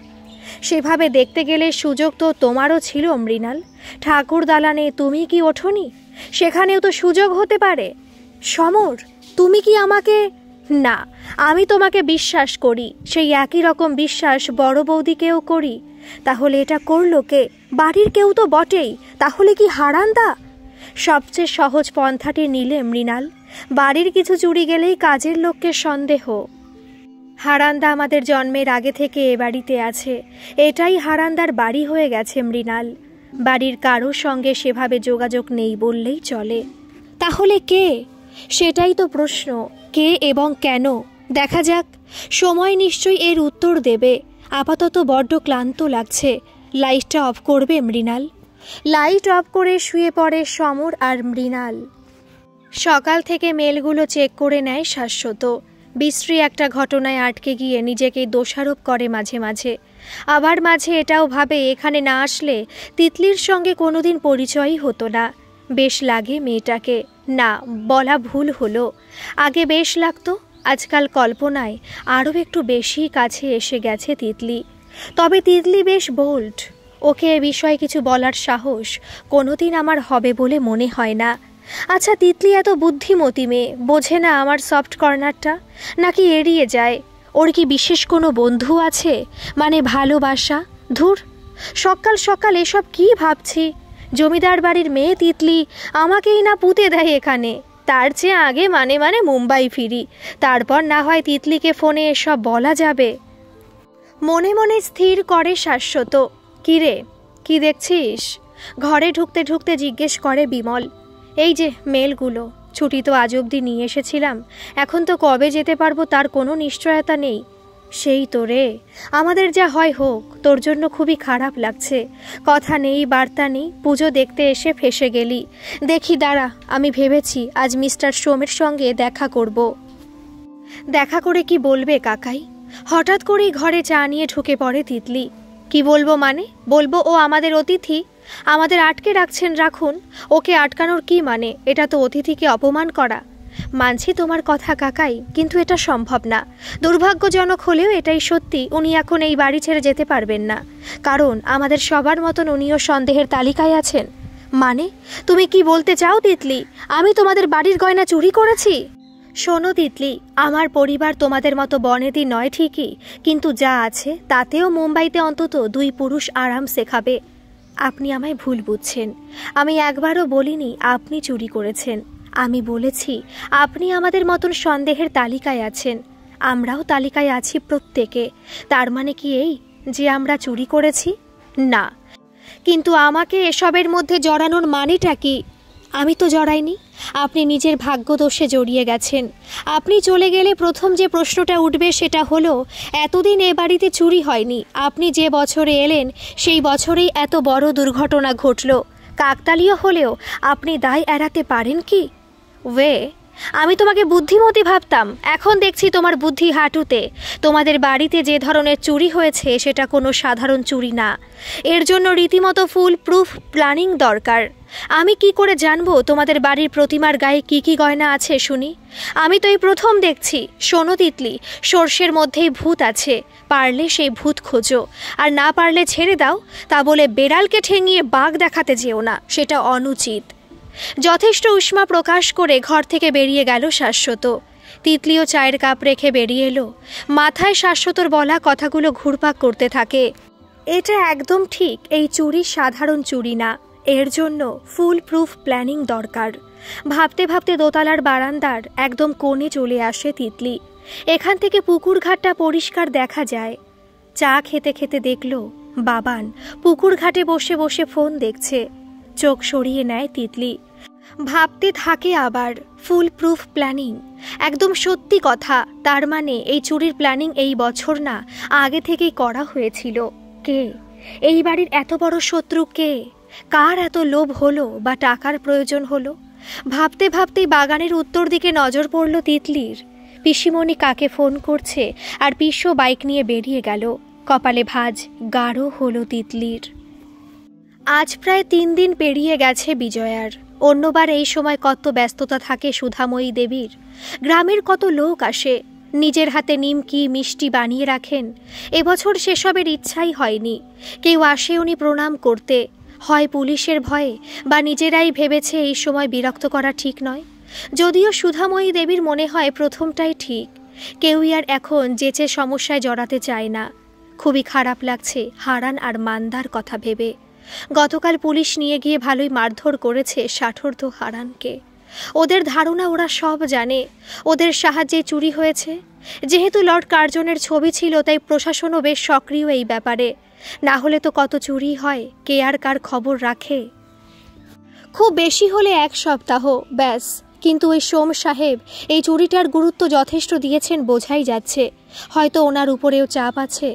S1: সেভাবে দেখতে গেলে সুযোগ তো তোমারও ছিল মৃণাল। ঠাকুর দালানে তুমি কি ওঠোনি? সেখানেও তো সুযোগ হতে পারে। সমর, তুমি কি আমাকে... না, আমি তোমাকে বিশ্বাস করি, সেই একই রকম বিশ্বাস বড় বৌদিকেও করি। তাহলে এটা করলো কে? বাড়ির কেউ তো বটেই, তাহলে কি হারান্দা? সবচেয়ে সহজ পন্থাটি নিলে মৃণাল। বাড়ির কিছু চুরি গেলেই কাজের লোককে সন্দেহ। হারান্দা আমাদের জন্মের আগে থেকে এ বাড়িতে আছে, এটাই হারান্দার বাড়ি হয়ে গেছে মৃণাল। বাড়ির কারোর সঙ্গে সেভাবে যোগাযোগ নেই বললেই চলে। তাহলে কে? সেটাই তো প্রশ্ন, কে এবং কেন? দেখা যাক, সময় নিশ্চয়ই এর উত্তর দেবে। আপাতত বড্ড ক্লান্ত লাগছে, লাইটটা অফ করবে মৃণাল? লাইট অফ করে শুয়ে পড়ে সমর আর মৃণাল। সকাল থেকে মেলগুলো চেক করে নেয় শাশ্বত। বিশ্রী একটা ঘটনায় আটকে গিয়ে নিজেকে দোষারোপ করে মাঝে মাঝে। আবার মাঝে এটাও ভাবে এখানে না আসলে তিতলির সঙ্গে কোনোদিন পরিচয়ই হতো না। বেশ লাগে মেয়েটাকে, না বলা ভুল হলো, আগে বেশ লাগতো। আজকাল কল্পনায় আরও একটু বেশি কাছে এসে গেছে তিতলি। তবে তিতলি বেশ বোল্ড, ওকে এ বিষয়ে কিছু বলার সাহস কোনোদিন আমার হবে বলে মনে হয় না। আচ্ছা, তিতলি এত বুদ্ধিমতী মেয়ে, বোঝে না আমার সফট কর্নারটা? নাকি এড়িয়ে যায়? ওর কি বিশেষ কোনো বন্ধু আছে, মানে ভালোবাসা? ধুর, সকাল সকাল এসব কি ভাবছি? জমিদার বাড়ির মেয়ে তিতলি, আমাকেই না পুঁতে দেয় এখানে। তার চেয়ে আগে মানে মুম্বাই ফিরি, তারপর না হয় তিতলিকে ফোনে এসব বলা যাবে। মনে মনে স্থির করে শাশ্বত। কিরে, কি দেখছিস? ঘরে ঢুকতে ঢুকতে জিজ্ঞেস করে বিমল। এই যে মেলগুলো, ছুটি তো আজ অবধি নিয়ে এসেছিলাম, এখন তো কবে যেতে পারবো তার কোনো নিশ্চয়তা নেই। সেই তো রে, আমাদের যা হয় হোক, তোর জন্য খুবই খারাপ লাগছে। কথা নেই, বার্তা নেই, পুজো দেখতে এসে ফেসে গেলি। দেখি দাঁড়া, আমি ভেবেছি আজ মিস্টার সোমের সঙ্গে দেখা করব। দেখা করে কি বলবে কাকাই? হঠাৎ করেই ঘরে চা নিয়ে ঢুকে পড়ে তিতলি। কি বলবো মানে? বলবো ও আমাদের অতিথি, আমাদের আটকে রাখছেন, রাখুন। ওকে আটকানোর কি মানে? এটা তো অতিথিকে অপমান করা। মানছি তোমার কথা কাকাই, কিন্তু এটা সম্ভব না। দুর্ভাগ্যজনক হলেও এটাই সত্যি, উনি এখন এই বাড়ি ছেড়ে যেতে পারবেন না। কারণ আমাদের সবার মতন উনিও সন্দেহের তালিকায় আছেন। মানে তুমি কি বলতে চাও তিতলি, আমি তোমাদের বাড়ির গয়না চুরি করেছি? শোনো তিতলি, আমার পরিবার তোমাদের মতো বনেদি নয় ঠিকই, কিন্তু যা আছে তাতেও মুম্বাইতে অন্তত 2 পুরুষ আরাম শেখাবে। আপনি আমায় ভুল বুঝছেন। আমি একবারও বলিনি আপনি চুরি করেছেন। আমি বলেছি আপনি আমাদের মতন সন্দেহের তালিকায় আছেন। আমরাও তালিকায় আছি প্রত্যেকে। তার মানে কি এই যে আমরা চুরি করেছি? না। কিন্তু আমাকে এসবের মধ্যে জড়ানোর মানেটা কি? আমি তো জড়াইনি, আপনি নিজের ভাগ্যদোষে জড়িয়ে গেছেন। আপনি চলে গেলে প্রথম যে প্রশ্নটা উঠবে সেটা হলো, এতদিন এ বাড়িতে চুরি হয়নি, আপনি যে বছরে এলেন সেই বছরেই এত বড় দুর্ঘটনা ঘটল। কাকতালীয় হলেও আপনি দায় এড়াতে পারেন কি? আমি তোমাকে বুদ্ধিমতী ভাবতাম, এখন দেখছি তোমার বুদ্ধি হাঁটুতে। তোমাদের বাড়িতে যে ধরনের চুরি হয়েছে সেটা কোনো সাধারণ চুরি না, এর জন্য রীতিমতো ফুল প্রুফ প্ল্যানিং দরকার। আমি কি করে জানবো তোমাদের বাড়ির প্রতিমার গায়ে কি কি গয়না আছে শুনি? আমি তো এই প্রথম দেখছি। শোনো তিতলি, সর্ষের মধ্যেই ভূত আছে, পারলে সেই ভূত খোঁজো, আর না পারলে ছেড়ে দাও। তা বলে বেড়ালকে ঠেঙিয়ে বাঘ দেখাতে যেও না, সেটা অনুচিত। যথেষ্ট উষ্মা প্রকাশ করে ঘর থেকে বেরিয়ে গেল শাশ্বত। তিতলিও চায়ের কাপ রেখে বেরিয়ে এলো। মাথায় শাশ্বতর বলা কথাগুলো ঘুরপাক করতে থাকে। এটা একদম ঠিক, এই চুরি সাধারণ চুরি না, এর জন্য ফুল প্রুফ প্ল্যানিং দরকার। ভাবতে ভাবতে দোতলার বারান্দার একদম কোণে চলে আসে তিতলি। এখান থেকে পুকুর ঘাটটা পরিষ্কার দেখা যায়। চা খেতে খেতে দেখল বাবান পুকুর ঘাটে বসে বসে ফোন দেখছে। চোখ সরিয়ে নেয় তিতলি। ভাবতে থাকে আবার ফুল প্রুফ প্ল্যানিং, একদম সত্যি কথা। তার মানে এই চুরির প্ল্যানিং এই বছর না, আগে থেকেই করা হয়েছিল। কে এই বাড়ির এত বড় শত্রু? কে? কার এত লোভ হলো বা টাকার প্রয়োজন হলো? ভাবতে ভাবতেই বাগানের উত্তর দিকে নজর পড়ল তিতলির। পিসিমণি কাকে ফোন করছে, আর পিসো বাইক নিয়ে বেরিয়ে গেল। কপালে ভাঁজ গাঢ় হলো তিতলির। আজ প্রায় 3 দিন পেরিয়ে গেছে বিজয়ার। অন্যবার এই সময় কত ব্যস্ততা থাকে সুধাময়ী দেবীর। গ্রামের কত লোক আসে, নিজের হাতে নিমকি মিষ্টি বানিয়ে রাখেন। এবছর সেসবের ইচ্ছাই হয়নি। কেউ আসে উনি প্রণাম করতে, হয় পুলিশের ভয়ে বা নিজেরাই ভেবেছে এই সময় বিরক্ত করা ঠিক নয়। যদিও সুধাময়ী দেবীর মনে হয় প্রথমটাই ঠিক। কেউই আর এখন যেচে সমস্যায় জড়াতে চায় না। খুবই খারাপ লাগছে হারান আর মান্দার কথা ভেবে। গতকাল পুলিশ নিয়ে গিয়ে ভালোই মারধর করেছে ষাটোর্ধ্ব হারানকে। ওদের ধারণা ওরা সব জানে, ওদের সাহায্যে চুরি হয়েছে। যেহেতু লর্ড কার্জনের ছবি ছিল, তাই প্রশাসনও বেশ সক্রিয় এই ব্যাপারে। না হলে তো কত চুরি হয়, কে আর কার খবর রাখে? খুব বেশি হলে 1 সপ্তাহ, ব্যাস। কিন্তু ওই সোম সাহেব এই চুরিটার গুরুত্ব যথেষ্ট দিয়েছেন বোঝাই যাচ্ছে। হয়তো ওনার উপরেও চাপ আছে।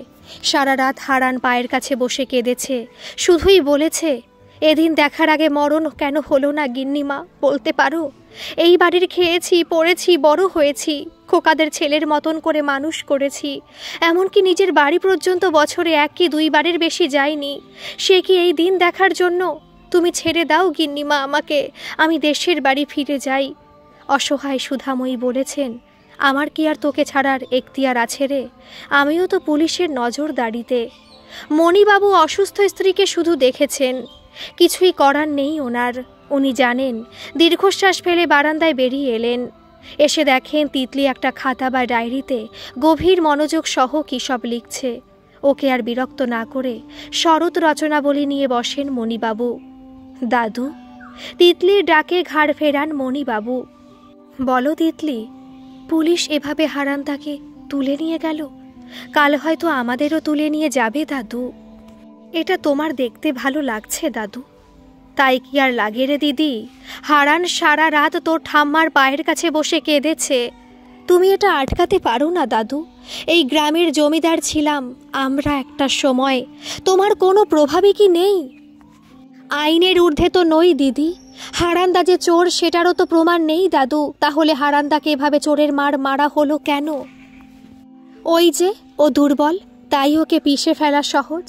S1: সারা রাত হারান পায়ের কাছে বসে কেঁদেছে, শুধুই বলেছে, এদিন দেখার আগে মরণ কেন হলো না গিন্নিমা, বলতে পারো? এই বাড়ির খেয়েছি পড়েছি বড় হয়েছি, খোকাদের ছেলের মতন করে মানুষ করেছি। এমনকি নিজের বাড়ি পর্যন্ত বছরে 1 কি 2 বারের বেশি যায়নি। সে কি এই দিন দেখার জন্য? তুমি ছেড়ে দাও গিন্নিমা আমাকে, আমি দেশের বাড়ি ফিরে যাই। অসহায় সুধাময়ী বলেছেন, আমার কি আর তোকে ছাড়ার এখতিয়ার আছে রে? আমিও তো পুলিশের নজরদারিতে। মণিবাবু অসুস্থ স্ত্রীকে শুধু দেখেছেন, কিছুই করার নেই ওনার। উনি জানেন। দীর্ঘশ্বাস ফেলে বারান্দায় বেরিয়ে এলেন। এসে দেখেন তিতলি একটা খাতা বা ডায়েরিতে গভীর মনোযোগ সহ কী সব লিখছে। ওকে আর বিরক্ত না করে শরৎ রচনাবলী নিয়ে বসেন মণিবাবু। দাদু, তিতলির ডাকে ঘাড় ফেরান মণিবাবু। বলো তিতলি, পুলিশ এভাবে হারানদাকে তুলে নিয়ে গেল, কাল হয়তো আমাদেরও তুলে নিয়ে যাবে দাদু। এটা তোমার দেখতে ভালো লাগছে দাদু? তাই কি আর লাগে রে দিদি? হারান সারা রাত তোর ঠাম্মার পায়ের কাছে বসে কেঁদেছে। তুমি এটা আটকাতে পারো না দাদু। এই গ্রামের জমিদার ছিলাম আমরা একটা সময়, তোমার কোনো প্রভাবই কি নেই? আইনের ঊর্ধ্বে তো নই দিদি। হারান্দা যে চোর সেটারও তো প্রমাণ নেই দাদু। তাহলে হারান্দাকে এভাবে চোরের মার মারা হলো কেন? ওই যে ও দুর্বল, তাই ওকে পিষে ফেলা সহজ।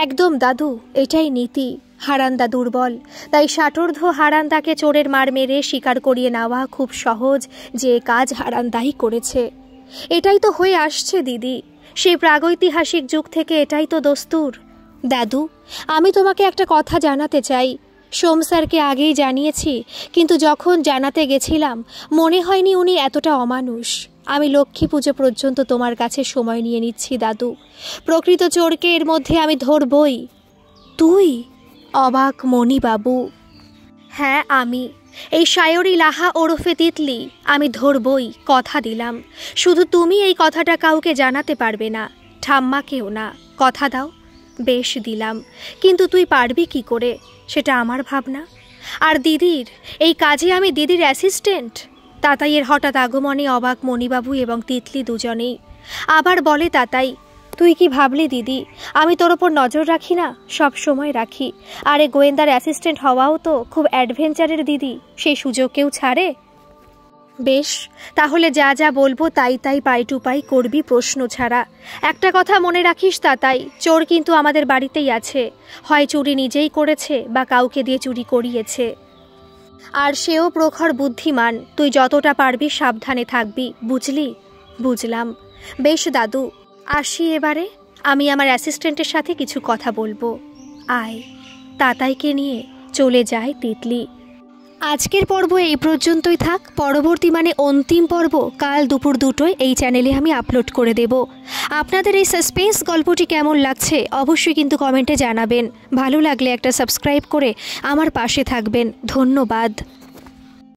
S1: একদম দাদু, এটাই নীতি। হারান্দা দুর্বল, তাই ষাটোর্ধ্ব হারান্দাকে চোরের মার মেরে স্বীকার করিয়ে নেওয়া খুব সহজ যে কাজ হারান্দাই করেছে। এটাই তো হয়ে আসছে দিদি, সেই প্রাগৈতিহাসিক যুগ থেকে এটাই তো দস্তুর। দাদু, আমি তোমাকে একটা কথা জানাতে চাই। সোম স্যারকে আগেই জানিয়েছি, কিন্তু যখন জানাতে গেছিলাম মনে হয়নি উনি এতটা অমানুষ। আমি লক্ষ্মী পুজো পর্যন্ত তোমার কাছে সময় নিয়ে নিচ্ছি দাদু। প্রকৃত চোরকে এর মধ্যে আমি ধরবই। তুই? অবাক মণিবাবু। হ্যাঁ আমি, এই সায়রী লাহা ওরফে তিতলি, আমি ধরবই, কথা দিলাম। শুধু তুমি এই কথাটা কাউকে জানাতে পারবে না, ঠাম্মাকেও না। কথা দাও? বেশ দিলাম, কিন্তু তুই পারবি কি করে সেটা আমার ভাবনা। আর দিদির এই কাজে আমি দিদির অ্যাসিস্ট্যান্ট? তাতাইয়ের হঠাৎ আগমনে অবাক মণিবাবু এবং তিতলি দুজনেই। আবার বলে তাতাই, তুই কি ভাবলি দিদি আমি তোর ওপর নজর রাখি না? সব সময় রাখি। আরে গোয়েন্দার অ্যাসিস্ট্যান্ট হওয়াও তো খুব অ্যাডভেঞ্চারের দিদি, সেই সুযোগ কেউ ছাড়ে? বেশ, তাহলে যা যা বলবো তাই তাই পাই টু পাই করবি প্রশ্ন ছাড়া। একটা কথা মনে রাখিস তাই, চোর কিন্তু আমাদের বাড়িতেই আছে, হয় চুরি নিজেই করেছে বা কাউকে দিয়ে চুরি করিয়েছে। আর সেও প্রখর বুদ্ধিমান, তুই যতটা পারবি সাবধানে থাকবি, বুঝলি? বুঝলাম। বেশ দাদু, আসি এবারে, আমি আমার অ্যাসিস্ট্যান্টের সাথে কিছু কথা বলবো। আয়। তাতাইকে নিয়ে চলে যায় তিতলি। আজকের পর্ব এই পর্যন্তই থাক। পরবর্তী মানে অন্তিম পর্ব কাল দুপুর 2টোয় এই চ্যানেলে আমি আপলোড করে দেব। আপনাদের এই সাসপেন্স গল্পটি কেমন লাগছে অবশ্যই কিন্তু কমেন্টে জানাবেন। ভালো লাগলে একটা সাবস্ক্রাইব করে আমার পাশে থাকবেন। ধন্যবাদ।